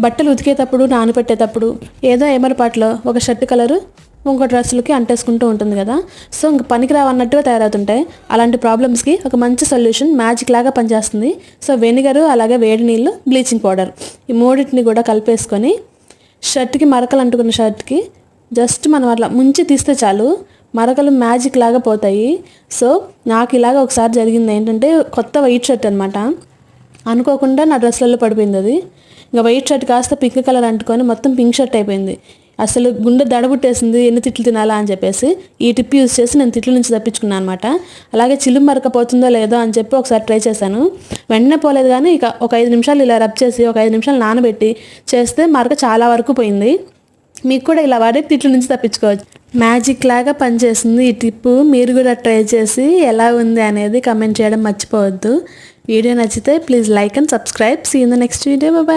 బట్టలు ఉతికేటప్పుడు నానబెట్టేటప్పుడు ఏదో ఏమరపాట్లో ఒక షర్ట్ కలరు ఇంకో డ్రెస్సులకి అంటేసుకుంటూ ఉంటుంది కదా. సో ఇంక పనికి రావన్నట్టుగా తయారవుతుంటాయి. అలాంటి ప్రాబ్లమ్స్కి ఒక మంచి సొల్యూషన్ మ్యాజిక్ లాగా పనిచేస్తుంది. సో వెనిగరు, అలాగే వేడి నీళ్ళు, బ్లీచింగ్ పౌడర్, ఈ మూడింటిని కూడా కలిపేసుకొని షర్ట్కి మరకలు అంటుకున్న షర్ట్కి జస్ట్ మనం అట్లా ముంచి తీస్తే చాలు, మరకలు మ్యాజిక్ లాగా పోతాయి. సో నాకు ఇలాగ ఒకసారి జరిగింది ఏంటంటే, కొత్త వైట్ షర్ట్ అనమాట, అనుకోకుండా నా డ్రెస్లలో పడిపోయింది అది. ఇంకా వైట్ షర్ట్ కాస్త పింక్ కలర్ అంటుకొని మొత్తం పింక్ షర్ట్ అయిపోయింది. అసలు గుండె దడబుట్టేసింది, ఎన్ని తిట్లు తినాలా అని చెప్పేసి ఈ టిప్ యూజ్ చేసి నేను తిట్ల నుంచి తప్పించుకున్నాను అనమాట. అలాగే చిలుము మరక పోతుందో లేదో అని చెప్పి ఒకసారి ట్రై చేశాను. వెంటనే పోలేదు, కానీ ఇక ఒక 5 నిమిషాలు ఇలా రబ్ చేసి ఒక 5 నిమిషాలు నానబెట్టి చేస్తే మరక చాలా వరకు పోయింది. మీకు కూడా ఇలా వాడే తిట్ల నుంచి తప్పించుకోవచ్చు. మ్యాజిక్ లాగా పనిచేస్తుంది ఈ టిప్పు. మీరు కూడా ట్రై చేసి ఎలా ఉంది అనేది కమెంట్ చేయడం మర్చిపోవద్దు. వీడియో నచ్చితే please like and subscribe. See in the next video. Bye.